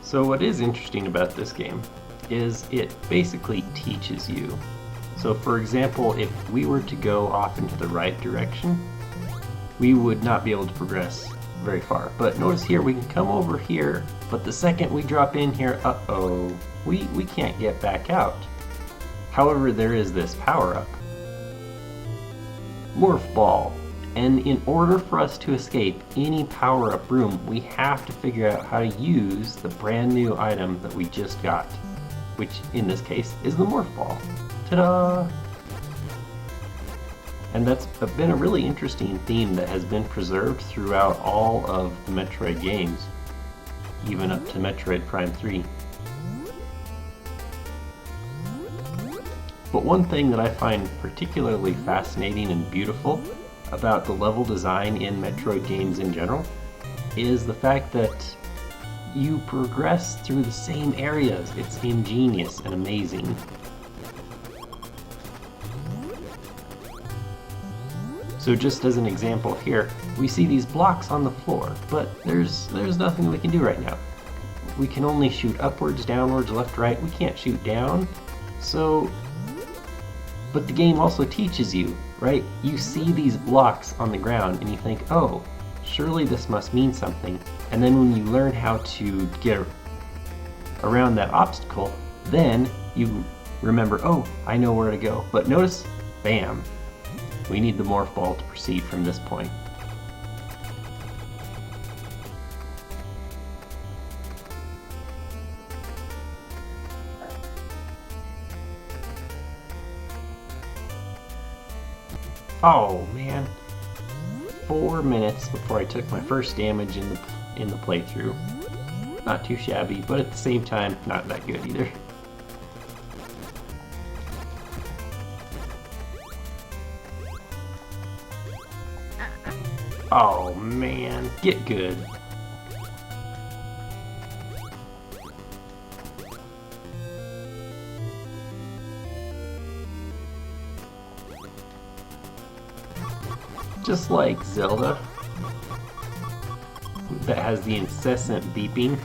So what is interesting about this game is it basically teaches you. So for example, if we were to go off into the right direction, we would not be able to progress very far. But notice here, we can come over here, but the second we drop in here, uh-oh, we can't get back out. However, there is this power-up. Morph Ball. And in order for us to escape any power-up room, we have to figure out how to use the brand new item that we just got, which in this case is the Morph Ball. Ta-da! And that's been a really interesting theme that has been preserved throughout all of the Metroid games, even up to Metroid Prime 3. But one thing that I find particularly fascinating and beautiful about the level design in Metroid games in general is the fact that you progress through the same areas. It's ingenious and amazing. So just as an example here, we see these blocks on the floor, but there's nothing we can do right now. We can only shoot upwards, downwards, left, right. We can't shoot down. So, but the game also teaches you, right? You see these blocks on the ground and you think, oh, surely this must mean something. And then when you learn how to get around that obstacle, then you remember, oh, I know where to go. But notice, bam, we need the Morph Ball to proceed from this point. Oh man, 4 minutes before I took my first damage in the playthrough. Not too shabby, but at the same time, not that good either. Oh man, get good. Just like Zelda, that has the incessant beeping,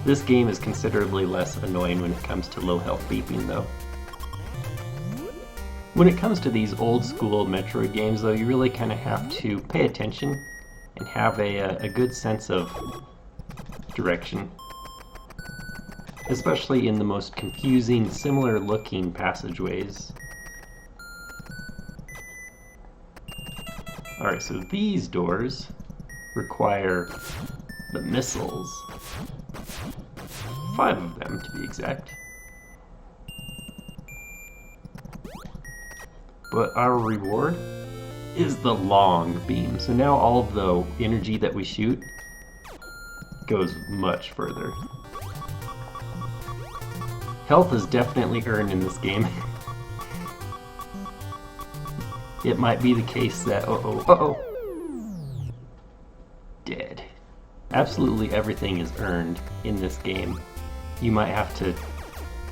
this game is considerably less annoying when it comes to low health beeping though. When it comes to these old school Metroid games though, you really kind of have to pay attention and have a good sense of direction. Especially in the most confusing, similar looking passageways. Alright, so these doors require the missiles. 5 of them, to be exact. But our reward is the long beam. So now all of the energy that we shoot goes much further. Health is definitely earned in this game. It might be the case that, dead. Absolutely everything is earned in this game. You might have to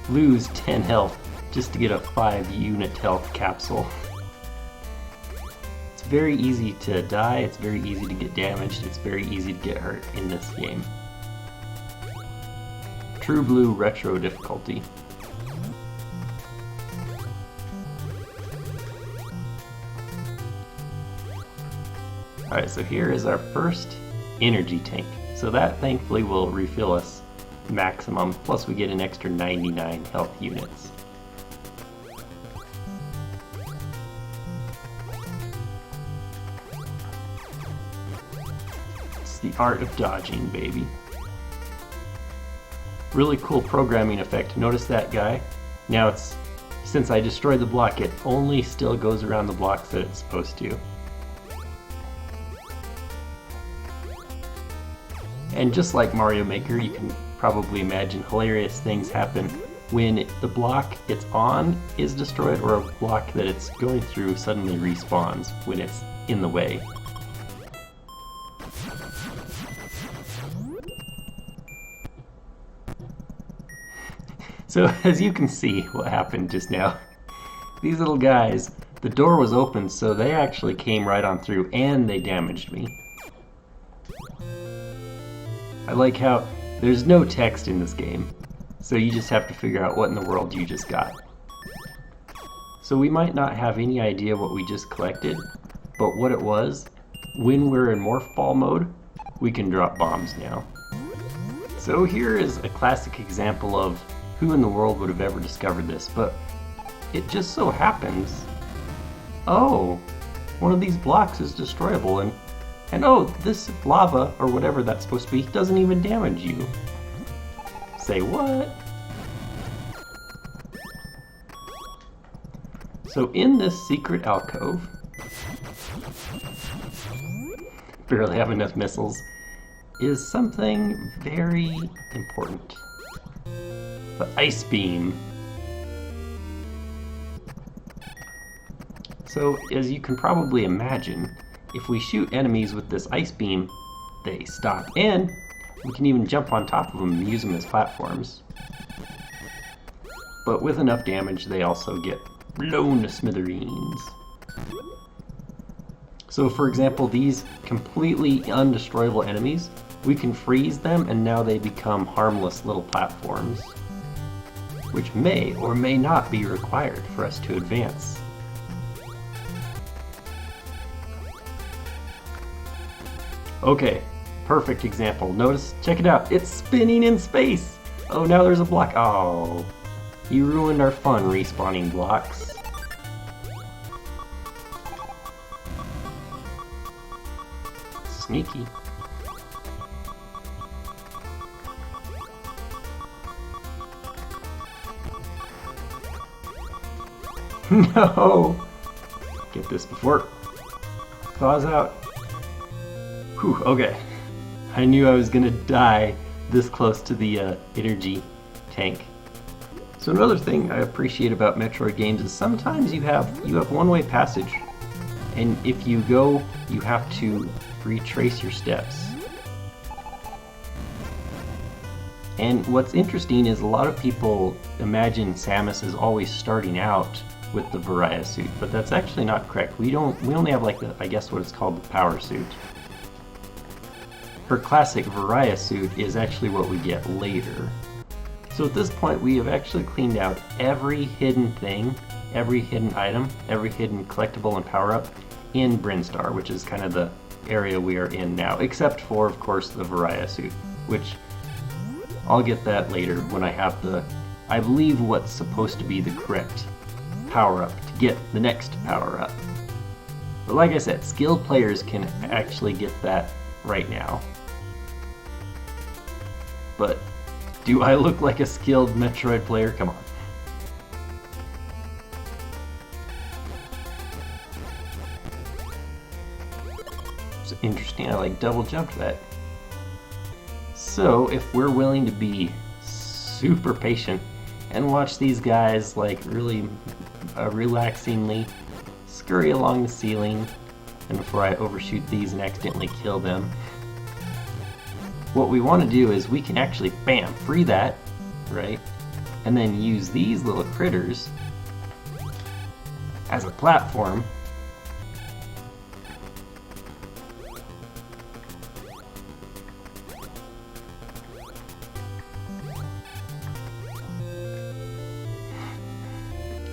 lose 10 health just to get a 5 unit health capsule. It's very easy to die, it's very easy to get damaged, it's very easy to get hurt in this game. True Blue Retro difficulty. Alright, so here is our first energy tank. So that thankfully will refill us maximum, plus we get an extra 99 health units. It's the art of dodging, baby. Really cool programming effect. Notice that guy? Now it's, since I destroyed the block, it only still goes around the blocks that it's supposed to. And just like Mario Maker, you can probably imagine hilarious things happen when the block it's on is destroyed, or a block that it's going through suddenly respawns when it's in the way. So as you can see what happened just now, these little guys, the door was open, so they actually came right on through and they damaged me. I like how there's no text in this game, so you just have to figure out what in the world you just got. So we might not have any idea what we just collected, but what it was, when we're in morph ball mode, we can drop bombs now. So here is a classic example of who in the world would have ever discovered this, but it just so happens, oh, one of these blocks is destroyable, and oh, this lava, or whatever that's supposed to be, doesn't even damage you. Say what? So in this secret alcove, barely have enough missiles, is something very important. The ice beam. So as you can probably imagine, if we shoot enemies with this ice beam, they stop, and we can even jump on top of them and use them as platforms. But with enough damage, they also get blown to smithereens. So for example, these completely undestroyable enemies, we can freeze them and now they become harmless little platforms, which may or may not be required for us to advance. Okay, perfect example. Notice, check it out, it's spinning in space! Oh, now there's a block. Oh, you ruined our fun respawning blocks. Sneaky. No! Get this before it thaws out. Whew, okay. I knew I was gonna die this close to the energy tank. So another thing I appreciate about Metroid games is sometimes you have one-way passage, and if you go, you have to retrace your steps. And what's interesting is a lot of people imagine Samus is always starting out with the Varia suit, but that's actually not correct. We only have like the, I guess what it's called, the power suit. Her classic Varia suit is actually what we get later. So at this point we have actually cleaned out every hidden thing, every hidden item, every hidden collectible and power-up in Brinstar, which is kind of the area we are in now, except for, of course, the Varia suit, which I'll get that later when I have the, I believe, what's supposed to be the correct power-up to get the next power-up. But like I said, skilled players can actually get that right now. But do I look like a skilled Metroid player? Come on. It's interesting, I like double jumped that. So if we're willing to be super patient and watch these guys like really relaxingly scurry along the ceiling, and before I overshoot these and accidentally kill them, what we want to do is we can actually, bam, free that, right? And then use these little critters as a platform.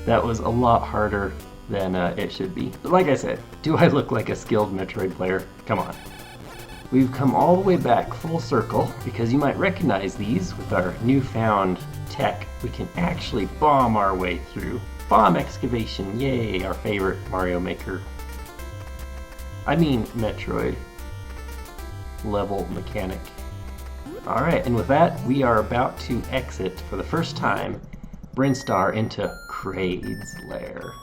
That was a lot harder than it should be. But like I said, do I look like a skilled Metroid player? Come on. We've come all the way back full circle because you might recognize these with our newfound tech. We can actually bomb our way through. Bomb excavation, yay, our favorite Mario Maker. I mean Metroid level mechanic. Alright, and with that, we are about to exit for the first time Brinstar into Kraid's lair.